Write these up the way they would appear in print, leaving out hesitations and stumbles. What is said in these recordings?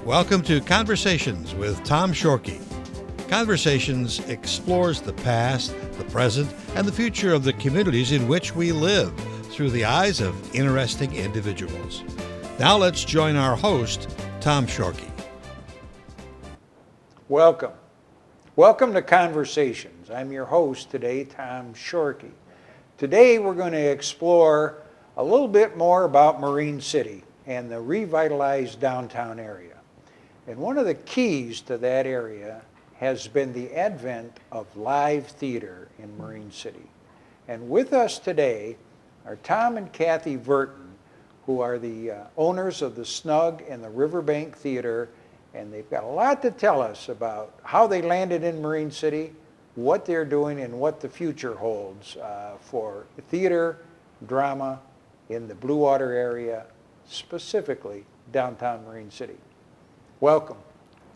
Welcome to Conversations with Tom Shorkey. Conversations explores the past, the present, and the future of the communities in which we live through the eyes of interesting individuals. Now let's join our host, Tom Shorkey. Welcome. Welcome to Conversations. I'm your host today, Tom Shorkey. Today we're going to explore a little bit more about Marine City and the revitalized downtown area. And one of the keys to that area has been the advent of live theater in Marine City. And with us today are Tom and Kathy Vertin, who are the owners of the Snug and the Riverbank Theater, and they've got a lot to tell us about how they landed in Marine City, what they're doing, and what the future holds for theater, drama in the Blue Water area, specifically downtown Marine City. Welcome.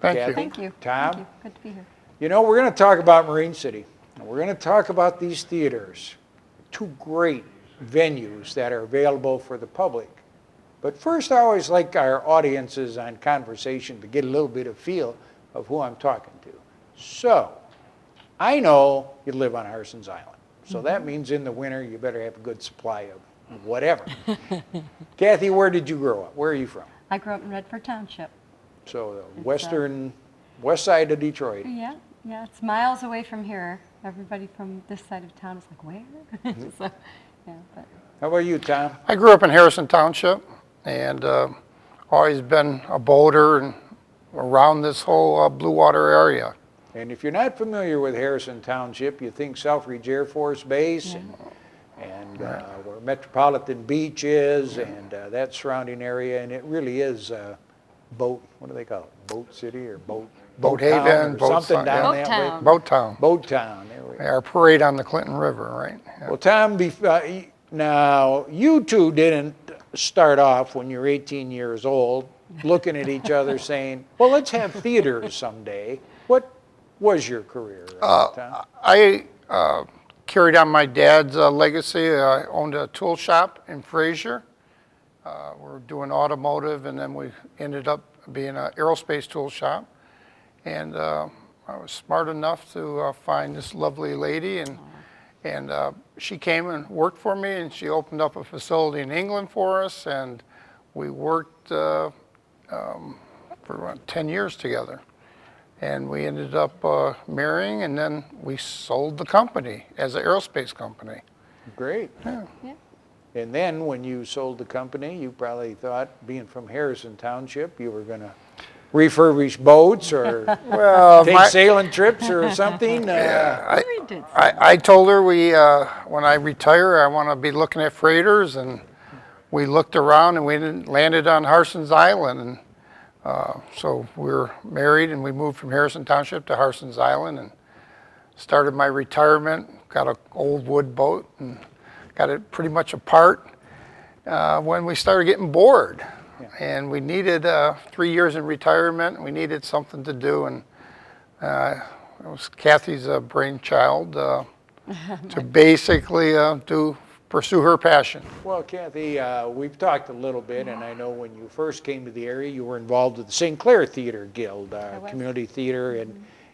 Thank Kathy, you. Thank you. Tom. Thank you. Good to be here. You know, we're going to talk about Marine City, and we're going to talk about these theaters, two great venues that are available for the public. But first, I always like our audiences on Conversation to get a little bit of feel of who I'm talking to. So, I know you live on Harson's Island, so that means in the winter you better have a good supply of whatever. Kathy, where did you grow up? Where are you from? I grew up in Redford Township. So the west side of Detroit. Yeah, it's miles away from here. Everybody from this side of town is like, where? So, yeah, but. How about you, Tom? I grew up in Harrison Township and always been a boater and around this whole Blue Water area. And if you're not familiar with Harrison Township, you think Selfridge Air Force Base and where Metropolitan Beach is and that surrounding area, and it really is boat, what do they call it? Boat City or Boat Haven, or something down Boat that Town. way? Boat Town. Boat Town, there we go. Our parade on the Clinton River, right? Yeah. Well, Tom, now you two didn't start off when you were 18 years old looking at each other saying, well, let's have theaters someday. What was your career, Tom? I carried on my dad's legacy. I owned a tool shop in Fraser. We were doing automotive, and then we ended up being an aerospace tool shop. And I was smart enough to find this lovely lady, and she came and worked for me, and she opened up a facility in England for us, and we worked for about 10 years together. And we ended up marrying, and then we sold the company as an aerospace company. Great. Yeah. And then when you sold the company, you probably thought, being from Harrison Township, you were going to refurbish boats or take sailing trips or something. I told her when I retire, I want to be looking at freighters, and we looked around and we landed on Harson's Island. And so we were married, and we moved from Harrison Township to Harson's Island and started my retirement, got an old wood boat and got it pretty much apart when we started getting bored. Yeah. And we needed 3 years in retirement. We needed something to do, and it was Kathy's brainchild to basically pursue her passion. Well, Kathy, we've talked a little bit, and I know when you first came to the area, you were involved with the St. Clair Theater Guild, community theater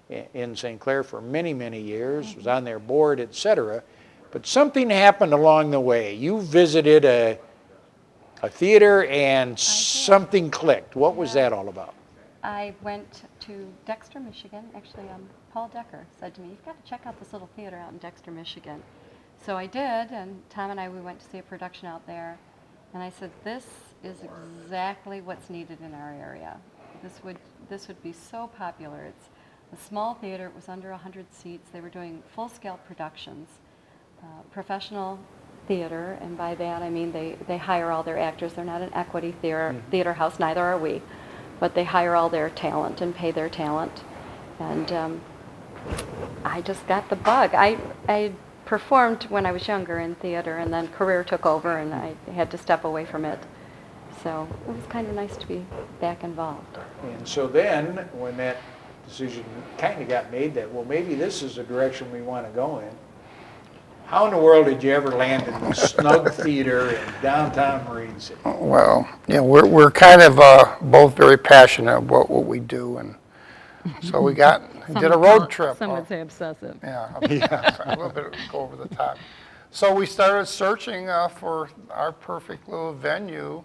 in St. Clair for many, many years, was on their board, etc. But something happened along the way. You visited a theater and something clicked. What was that all about? I went to Dexter, Michigan. Actually, Paul Decker said to me, you've got to check out this little theater out in Dexter, Michigan. So I did, and Tom and I, we went to see a production out there. And I said, this is exactly what's needed in our area. This would be so popular. It's a small theater. It was under 100 seats. They were doing full-scale productions. Professional theater, and by that I mean they hire all their actors. They're not an equity theater house, neither are we, but they hire all their talent and pay their talent. And I just got the bug. I performed when I was younger in theater, and then career took over, and I had to step away from it. So it was kind of nice to be back involved. And so then, when that decision kind of got made that, well, maybe this is the direction we want to go in, How in the world did you ever land in the Snug Theater in downtown Marine City? Well, yeah, we're kind of both very passionate about what we do, and so we did a road trip. Some would say obsessive. Yeah, a little bit go over the top. So we started searching for our perfect little venue,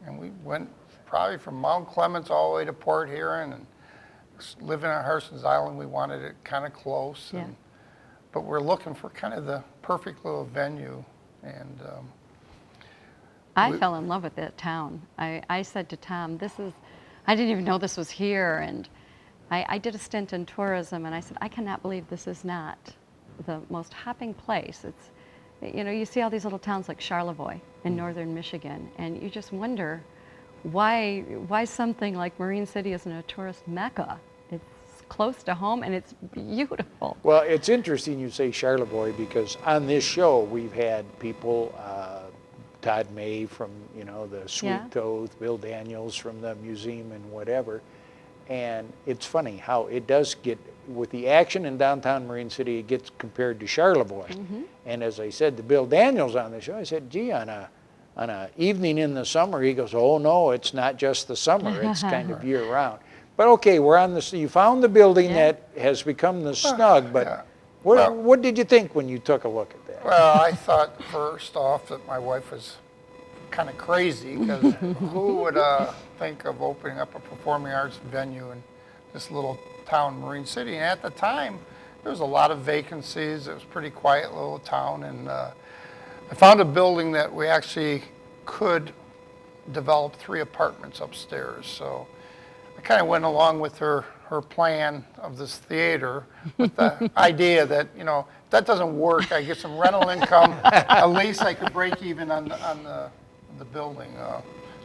and we went probably from Mount Clemens all the way to Port Huron, and living on Harson's Island, we wanted it kind of close. Yeah. But we're looking for kind of the perfect little venue, and I fell in love with that town. I said to Tom, I didn't even know this was here, and I did a stint in tourism, and I said, I cannot believe this is not the most hopping place. It's, you see all these little towns like Charlevoix in northern Michigan, and you just wonder why something like Marine City isn't a tourist mecca. It's close to home, and it's beautiful. Well, it's interesting you say Charlevoix, because on this show we've had people, Todd May from the Sweet Tooth, Bill Daniels from the museum and whatever, and it's funny how it does get, with the action in downtown Marine City, it gets compared to Charlevoix. And as I said to Bill Daniels on the show, I said, gee, on a evening in the summer, he goes, oh no, it's not just the summer, it's kind of year round. But okay, we're on this. You found the building that has become the Snug, but what did you think when you took a look at that? Well, I thought first off that my wife was kind of crazy, because who would think of opening up a performing arts venue in this little town, Marine City? And at the time, there was a lot of vacancies. It was a pretty quiet little town, and I found a building that we actually could develop 3 apartments upstairs. So I kind of went along with her plan of this theater with the idea that, if that doesn't work, I get some rental income, at least I could break even on the building.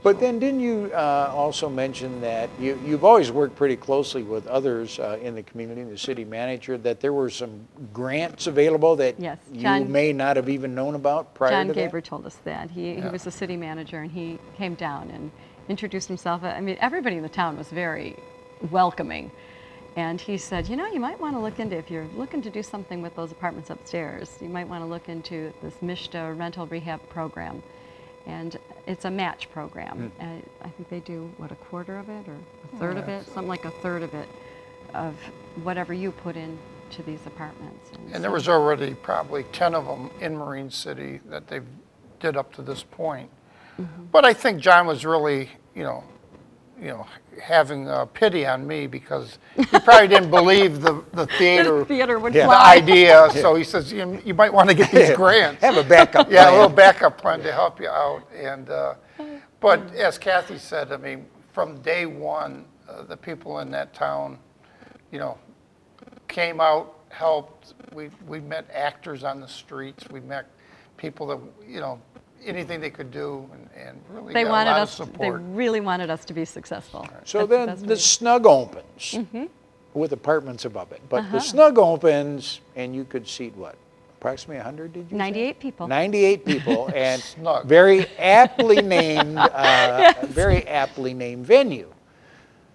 But then didn't you also mention that you've always worked pretty closely with others in the community, the city manager, that there were some grants available that you may not have even known about prior to that? John Gaber told us that. He was the city manager, and he came down and introduced himself. I mean, everybody in the town was very welcoming. And he said, you might want to look into, if you're looking to do something with those apartments upstairs, you might want to look into this MISHDA rental rehab program. And it's a match program. I think they do, what, a quarter of it or a third of it? Something like a third of it, of whatever you put into these apartments. And there was already probably 10 of them in Marine City that they did up to this point. But I think John was really, having pity on me, because he probably didn't believe the theater would the fly. idea. So he says, you might want to get these grants. Have a backup plan. Yeah, a little backup plan to help you out. And but as Kathy said, I mean, from day one, the people in that town, came out, helped. We met actors on the streets. We met people that, anything they could do, and really got a lot of support. They really wanted us to be successful. So then the Snug opens with apartments above it. But the Snug opens, and you could seat what? Approximately 100, did you 98 say? people. 98 people, and Snug. very aptly named, very aptly named venue.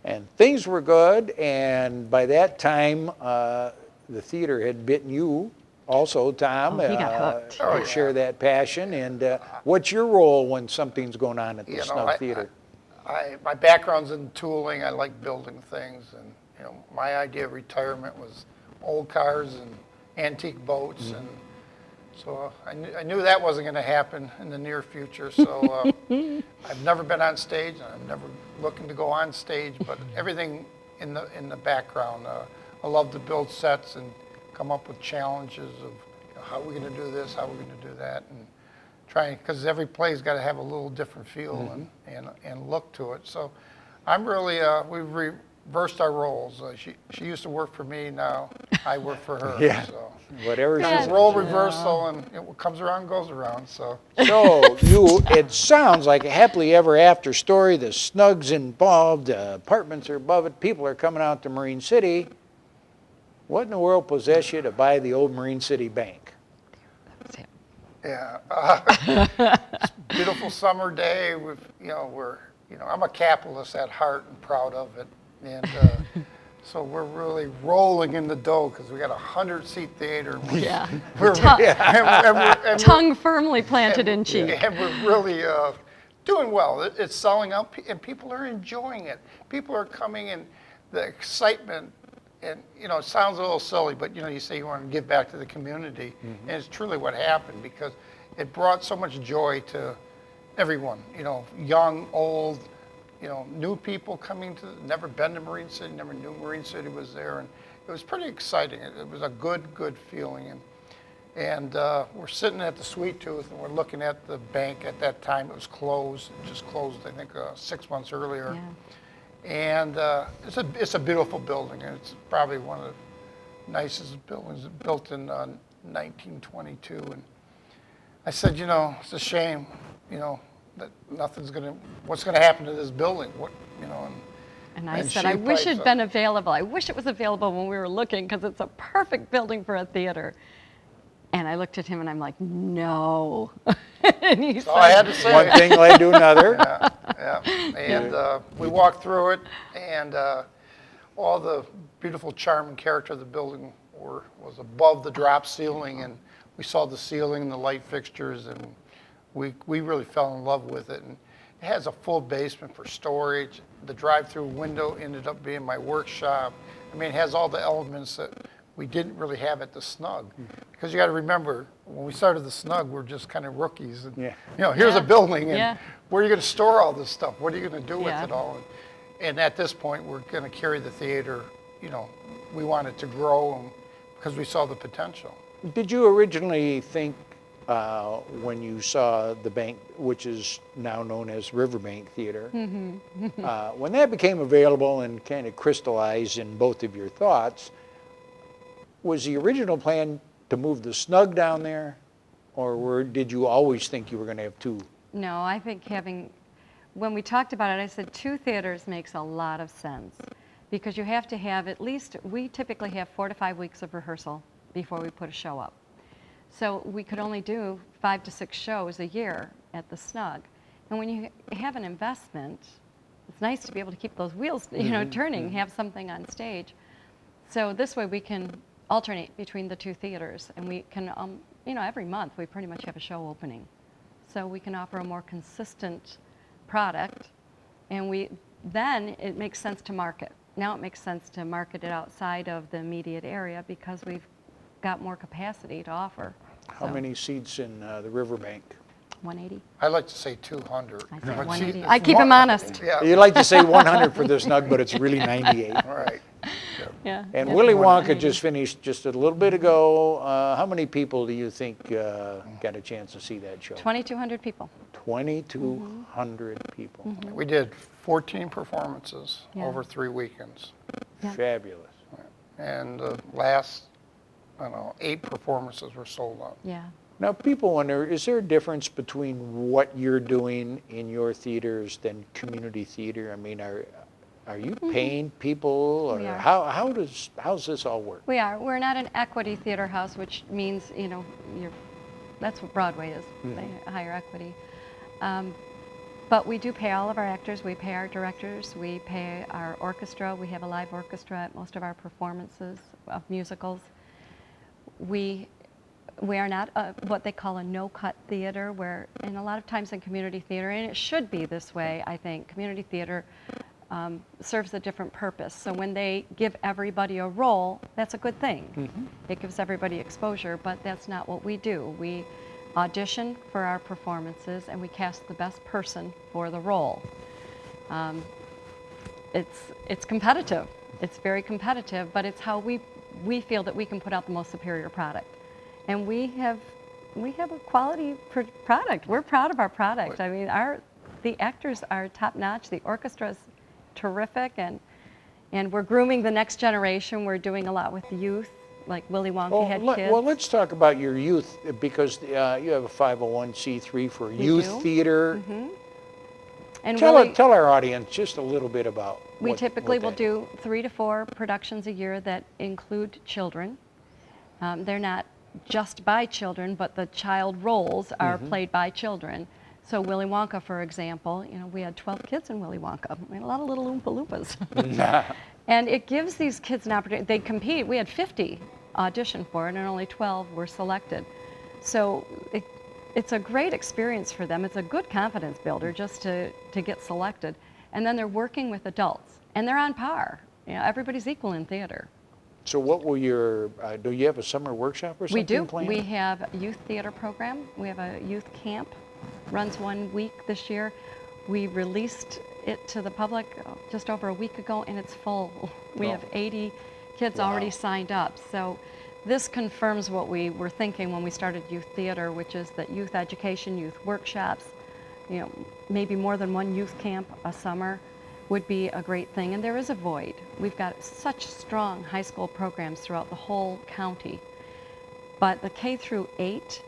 And things were good, and by that time, the theater had bitten you also, Tom. He got hooked. Share that passion. And what's your role when something's going on at the Snug Theater? My background's in tooling. I like building things, and my idea of retirement was old cars and antique boats, and so I knew that wasn't going to happen in the near future. So I've never been on stage, and I'm never looking to go on stage. But everything in the background, I love to build sets and come up with challenges of how we're going to do this, how we're going to do that, and trying, because every play's got to have a little different feel and look to it. So I'm really, we've reversed our roles. She used to work for me, now I work for her. Yeah. So whatever it's role reversal, and it comes around goes around. So it sounds like a happily ever after story. The Snug's involved, apartments are above it, people are coming out to Marine City. What in the world possessed you to buy the old Marine City Bank? Yeah, beautiful summer day. I'm a capitalist at heart and proud of it. And So we're really rolling in the dough because we got a 100-seat theater. Yeah. We're, and Tongue firmly planted in cheek. and we're really doing well. It's selling out, and people are enjoying it. People are coming, and the excitement, and you know, it sounds a little silly, but you know, you say you want to give back to the community, and it's truly what happened because it brought so much joy to everyone. You know, young, old. You know, new people coming to, never been to Marine City, never knew Marine City was there, and it was pretty exciting. It was a good feeling, and we're sitting at the Sweet Tooth, and we're looking at the bank. At that time, it was closed, just closed, I think, 6 months earlier. Yeah. And it's a beautiful building, and it's probably one of the nicest buildings built in 1922. And I said, you know, it's a shame, you know, that what's gonna happen to this building? What, you know? And I said, I wish it'd been available. I wish it was available when we were looking because it's a perfect building for a theater. And I looked at him and I'm like, no. And he said, I had to say one thing led to another. Yeah. And we walked through it, and all the beautiful charm and character of the building was above the drop ceiling, and we saw the ceiling and the light fixtures, and we really fell in love with it. And it has a full basement for storage. The drive-through window ended up being my workshop. I mean, it has all the elements that we didn't really have at the Snug. Because you got to remember, when we started the Snug, we're just kind of rookies. And, you know, here's a building, and where are you going to store all this stuff? What are you going to do with it all? And at this point, we're going to carry the theater. You know, we wanted to grow because we saw the potential. Did you originally think, when you saw the bank, which is now known as Riverbank Theater, when that became available and kind of crystallized in both of your thoughts, was the original plan to move the Snug down there, or did you always think you were going to have two? No, I think when we talked about it, I said 2 theaters makes a lot of sense because you have to have at least, we typically have 4 to 5 weeks of rehearsal before we put a show up. So we could only do 5 to 6 shows a year at the Snug. And when you have an investment, it's nice to be able to keep those wheels, you know, turning, have something on stage. So this way we can alternate between the 2 theaters, and we can, you know, every month we pretty much have a show opening. So we can offer a more consistent product, and then it makes sense to market. Now it makes sense to market it outside of the immediate area because we've got more capacity to offer. How many seats in the Riverbank? 180. I like to say 200. I say 180. I keep him honest. Yeah. You like to say 100 for the Snug, but it's really 98. Right. Yeah. And Willy Wonka just finished just a little bit ago. How many people do you think got a chance to see that show? 2,200 people. 2,200 people. We did 14 performances over 3 weekends. Fabulous. And the last, I don't know, 8 performances were sold out. Yeah. Now, people wonder, is there a difference between what you're doing in your theaters than community theater? I mean, are you paying people, or We are. how's this all work? We are. We're not an equity theater house, which means, you know, that's what Broadway is. They hire equity. But we do pay all of our actors. We pay our directors. We pay our orchestra. We have a live orchestra at most of our performances of musicals. We are not what they call a no-cut theater, and a lot of times in community theater, and it should be this way, I think, community theater serves a different purpose. So when they give everybody a role, that's a good thing. It gives everybody exposure, but that's not what we do. We audition for our performances, and we cast the best person for the role. It's competitive. It's very competitive, but it's how we feel that we can put out the most superior product. And we have a quality product. We're proud of our product. I mean, the actors are top-notch. The orchestra is terrific, and we're grooming the next generation. We're doing a lot with the youth, like Willy Wonka had kids. Well, let's talk about your youth, because you have a 501c3 for youth theater. And tell our audience just a little bit about we typically will do 3 to 4 productions a year that include children. They're not just by children, but the child roles are played by children. So Willy Wonka, for example, you know, we had 12 kids in Willy Wonka. We had a lot of little Oompa Loompas. And it gives these kids an opportunity. They compete. We had 50 audition for it, and only 12 were selected. So it's a great experience for them. It's a good confidence builder just to get selected. And then they're working with adults, and they're on par. You know, everybody's equal in theater. So what will your, do you have a summer workshop or something We do. planned? We have a youth theater program. We have a youth camp, runs 1 week this year. We released it to the public just over a week ago, and it's full. We have 80 kids already signed up. So this confirms what we were thinking when we started youth theater, which is that youth education, youth workshops, you know, maybe more than one youth camp a summer would be a great thing. And there is a void. We've got such strong high school programs throughout the whole county. But the K through 8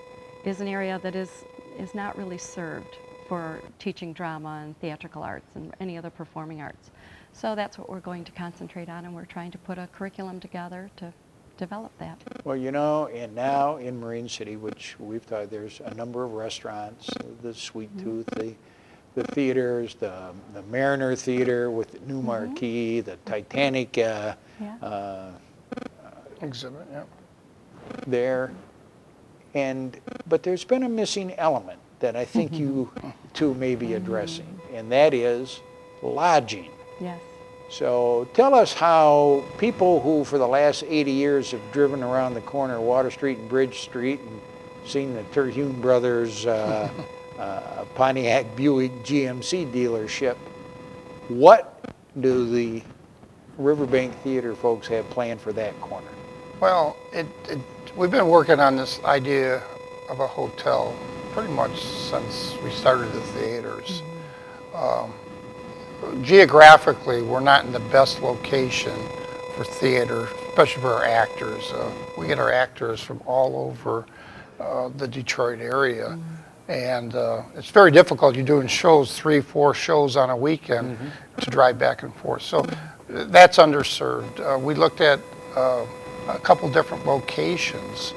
is an area that is not really served for teaching drama and theatrical arts and any other performing arts. So that's what we're going to concentrate on, and we're trying to put a curriculum together to develop that. Well, you know, and now in Marine City, which we've thought, there's a number of restaurants, the Sweet Tooth, the theaters, the Mariner Theater with the new marquee, the Titanic Exhibit, yeah. there. But there's been a missing element that I think you two may be addressing, and that is lodging. Yes. So tell us how people who for the last 80 years have driven around the corner of Water Street and Bridge Street and seen the Terhune Brothers Pontiac Buick GMC dealership, what do the Riverbank Theater folks have planned for that corner? Well, we've been working on this idea of a hotel pretty much since we started the theaters. Geographically, we're not in the best location for theater, especially for our actors. We get our actors from all over the Detroit area. And it's very difficult. You're doing shows, 3-4 shows on a weekend to drive back and forth. So that's underserved. We looked at a couple different locations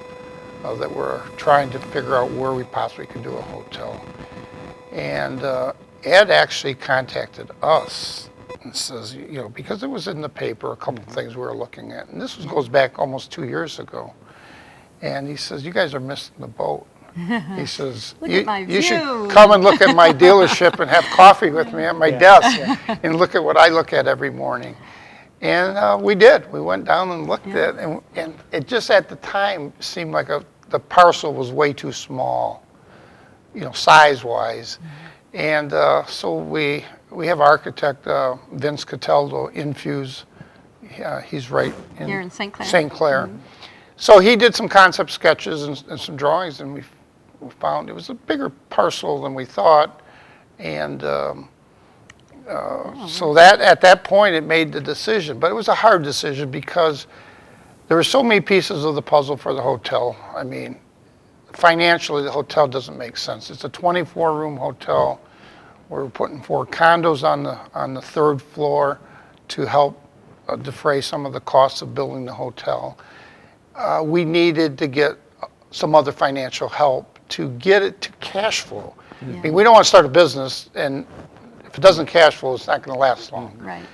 that we're trying to figure out where we possibly could do a hotel. And Ed actually contacted us and says, you know, because it was in the paper, a couple of things we were looking at. And this goes back almost 2 years ago. And he says, you guys are missing the boat. He says, you should come and look at my dealership and have coffee with me at my desk and look at what I look at every morning. And we did. We went down and looked at it, and it just at the time seemed like the parcel was way too small, you know, size-wise. And so we have architect Vince Cataldo, Infuse. He's right Here in St. Clair. St. Clair. So he did some concept sketches and some drawings, and we found it was a bigger parcel than we thought. And so that at that point it made the decision, but it was a hard decision because there were so many pieces of the puzzle for the hotel. I mean, financially the hotel doesn't make sense. It's a 24-room hotel. We're putting 4 condos on the 3rd floor to help defray some of the costs of building the hotel. We needed to get some other financial help to get it to cash flow. I mean, we don't want to start a business, and if it doesn't cash flow, it's not going to last long. Right.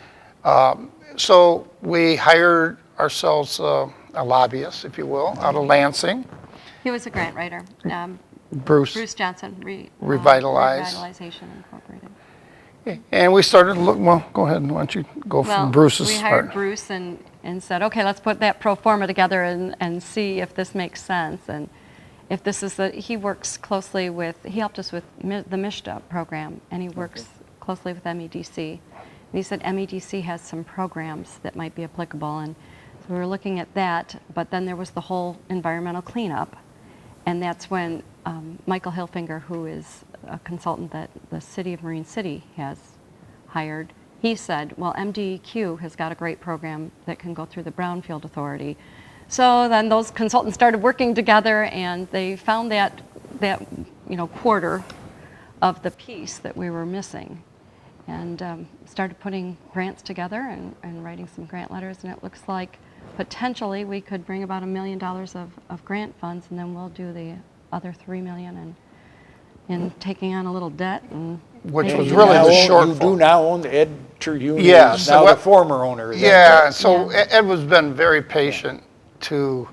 So we hired ourselves a lobbyist, if you will, out of Lansing. He was a grant writer. Bruce Johnson, Revitalization Incorporated. And we started looking, well, go ahead, why don't you go from Bruce's we hired part. Bruce and said, okay, let's put that pro forma together and see if this makes sense. And if this is he works closely with, he helped us with the MISHDA program, and he works closely with MEDC. And he said MEDC has some programs that might be applicable, and so we were looking at that, but then there was the whole environmental cleanup, and that's when Michael Hilfinger, who is a consultant that the city of Marine City has hired, he said, well, MDEQ has got a great program that can go through the Brownfield Authority. So then those consultants started working together, and they found that quarter of the piece that we were missing, and started putting grants together and writing some grant letters, and it looks like potentially we could bring about $1 million of grant funds, and then we'll do the other $3 million and and taking on a little debt. And Which making was it really up. the You shortfall. do now own Ed Terhune, Yeah, is so now the what- former owner. Is that Yeah, correct? so Yeah. Ed was been very patient to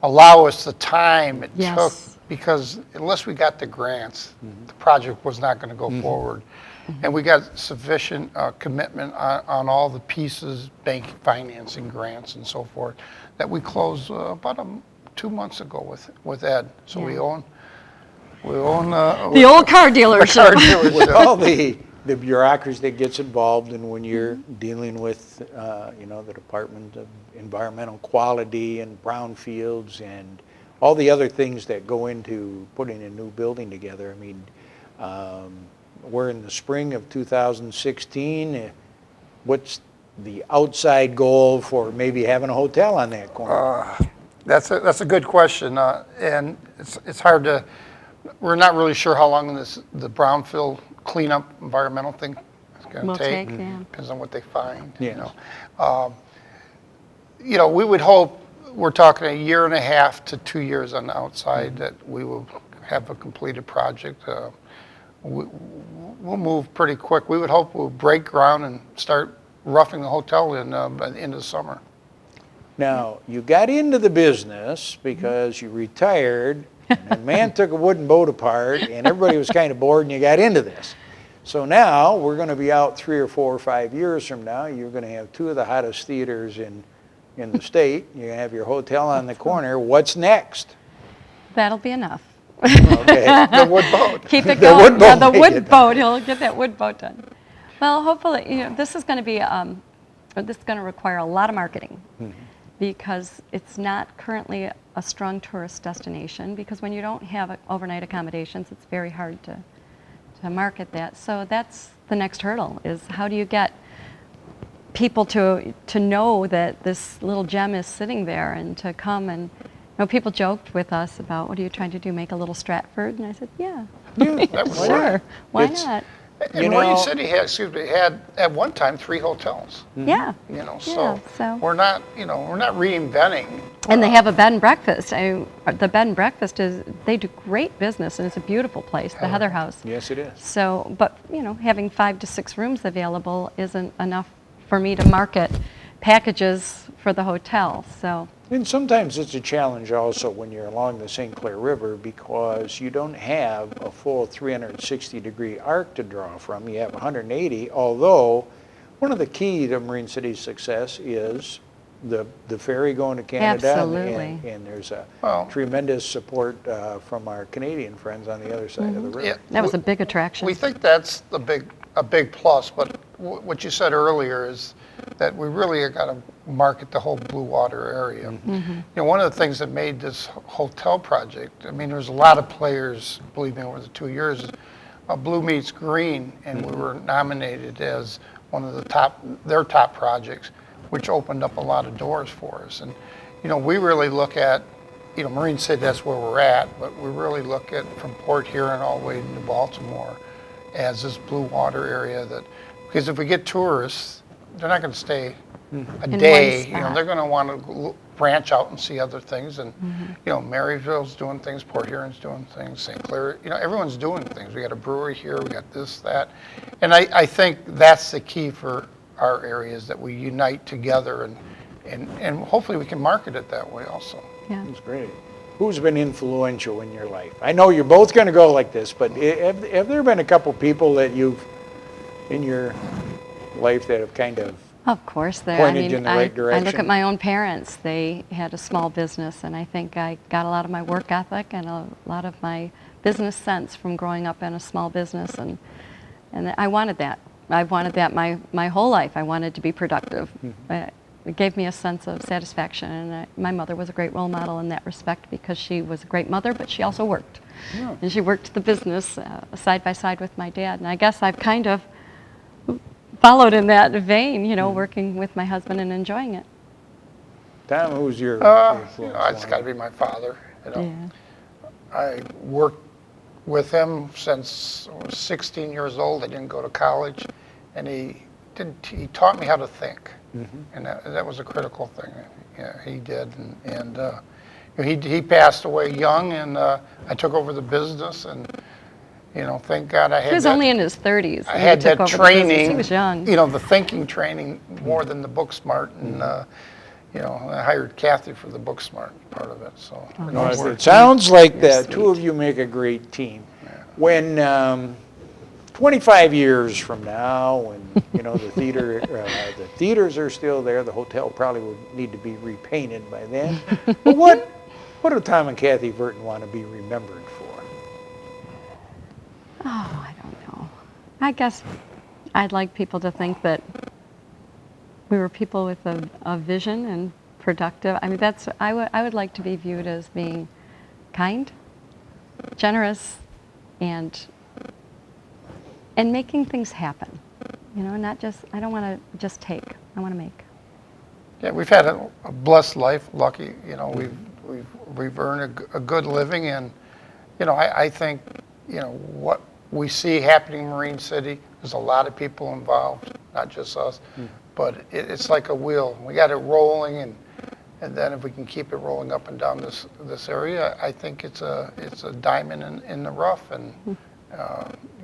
allow us the time it Yes. took, because unless we got the grants, the project was not going to go forward. And we got sufficient commitment on all the pieces, bank financing grants and so forth, that we closed about 2 months ago with Ed. So we Yeah. own The old car dealership. car With dealership. all the bureaucracy that gets involved in when you're dealing with, the Department of Environmental Quality and brownfields and all the other things that go into putting a new building together. I mean, we're in the spring of 2016. What's the outside goal for maybe having a hotel on that corner? That's a good question, and it's hard to. We're not really sure how long the brownfield cleanup environmental thing is going Will to take. take, yeah. Depends on what they find. Yes. We would hope, we're talking 1.5 to 2 years on the outside, that we will have a completed project. We'll move pretty quick. We would hope we'll break ground and start roughing the hotel in by the end of the summer. Now, you got into the business because you retired, and a man took a wooden boat apart, and everybody was kind of bored, and you got into this. So now, we're going to be out 3 or 4 or 5 years from now. You're going to have 2 of the hottest theaters in the state. You're going to have your hotel on the corner. What's next? That'll be enough. Okay. The wood boat. Keep it The going. wood boat Yeah, the make wood it. boat. He'll get that wood boat done. Well, hopefully, this is going to be, this is going to require a lot of marketing, because it's not currently a strong tourist destination, because when you don't have overnight accommodations, it's very hard to market that. So that's the next hurdle, is how do you get people to know that this little gem is sitting there, and to come. And people joked with us about, what are you trying to do, make a little Stratford? And I said, yeah, That would sure, work. why It's- not? And Marine City had at one time 3 hotels. Yeah. So so- we're not reinventing. And they have a bed and breakfast. The bed and breakfast they do great business, and it's a beautiful place, the Heather House. Yes, it is. So, but having 5 to 6 rooms available isn't enough for me to market packages for the hotel. So, And sometimes it's a challenge also when you're along the St. Clair River, because you don't have a full 360-degree arc to draw from. You have 180, although one of the key to Marine City's success is the ferry going to Canada. Absolutely. And there's a Well- tremendous support from our Canadian friends on the other side of the river. Yeah, that was a big attraction. we think that's a big plus, but what you said earlier is that we really got to market the whole Blue Water area. One of the things that made this hotel project, there's a lot of players, believe me, over the 2 years. Blue Meets Green, and we were nominated as one of their top projects, which opened up a lot of doors for us. And we really look at, Marine City, that's where we're at, but we really look at from Port Huron all the way to Baltimore as this Blue Water area, because if we get tourists, they're not going to stay a In day. one spot. They're going to want to branch out and see other things. And Maryville's doing things, Port Huron's doing things, St. Clair. Everyone's doing things. We got a brewery here. We got this, that, and I think that's the key for our area, is that we unite together, and hopefully we can market it that way also. Yeah. That's great. Who's been influential in your life? I know you're both going to go like this, but have there been a couple people that you've, in your life, that have kind of Of course, pointed you in the right I look direction? at my own parents. They had a small business, and I think I got a lot of my work ethic and a lot of my business sense from growing up in a small business, and I wanted that. I wanted that my whole life. I wanted to be productive. It gave me a sense of satisfaction, and my mother was a great role model in that respect, because she was a great mother, but she also worked. Yeah. And she worked the business side by side with my dad, and I guess I've kind of followed in that vein, working with my husband and enjoying it. Tom, who's your influence? It's got to be my father. Yeah. I worked with him since I was 16 years old. I didn't go to college, and he taught me how to think, and that was a critical thing. Yeah, he did, and he passed away young, and I took over the business, and You know, thank God I had He was that. only in his 30s. I when had he took that over the business. training. He was young. You know, the thinking training more than the book smart, and you know, I hired Kathy for the book smart part of it. So it all It worked. sounds like You're the two sweet. of you make a great team. When 25 years from now, when you know the theaters are still there, the hotel probably will need to be repainted by then. But what do Tom and Kathy Vertin want to be remembered for? Oh, I don't know. I guess I'd like people to think that we were people with a vision and productive. I mean, I would like to be viewed as being kind, generous, and making things happen. You know, not just, I don't want to just take, I want to make. Yeah, we've had a blessed life, lucky. You know, we've earned a good living, and you know, I think, you know, what we see happening in Marine City, there's a lot of people involved, not just us, but it's like a wheel. We got it rolling, and then if we can keep it rolling up and down this area, I think it's a diamond in the rough, and you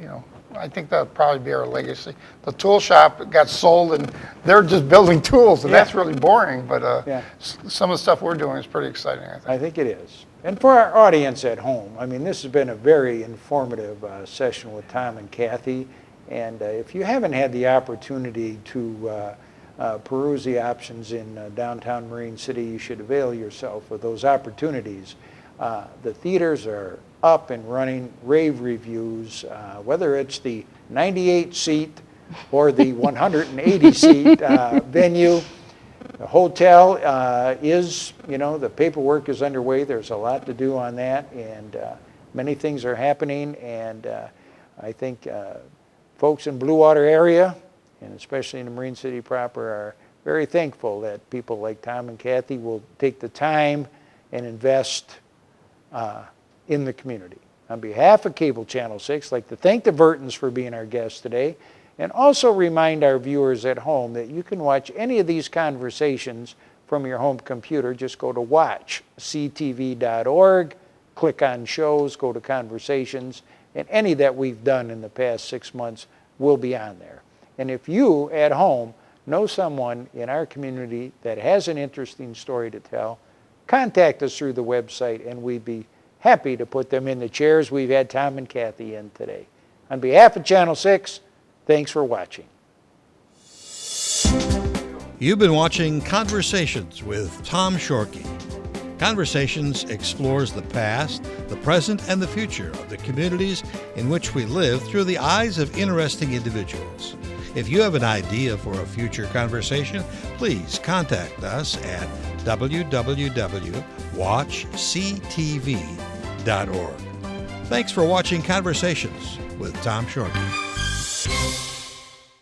know, I think that'll probably be our legacy. The tool shop got sold, and they're just building tools, and that's really boring. But some of the stuff we're doing is pretty exciting, I think. I think it is. And for our audience at home, I mean, this has been a very informative session with Tom and Kathy. And if you haven't had the opportunity to peruse the options in downtown Marine City, you should avail yourself of those opportunities. The theaters are up and running, rave reviews, whether it's the 98-seat or the 180-seat venue. The hotel is, you know, the paperwork is underway. There's a lot to do on that, and many things are happening. And I think folks in Blue Water area, and especially in the Marine City proper, are very thankful that people like Tom and Kathy will take the time and invest in the community. On behalf of Cable Channel 6, I'd like to thank the Vertins for being our guests today, and also remind our viewers at home that you can watch any of these conversations from your home computer. Just go to watchctv.org, click on shows, go to conversations, and any that we've done in the past 6 months will be on there. And if you at home know someone in our community that has an interesting story to tell, contact us through the website, and we'd be happy to put them in the chairs we've had Tom and Kathy in today. On behalf of Channel 6, thanks for watching. You've been watching Conversations with Tom Shorkey. Conversations explores the past, the present, and the future of the communities in which we live through the eyes of interesting individuals. If you have an idea for a future conversation, please contact us at www.watchctv.org. Thanks for watching Conversations with Tom Shorkey.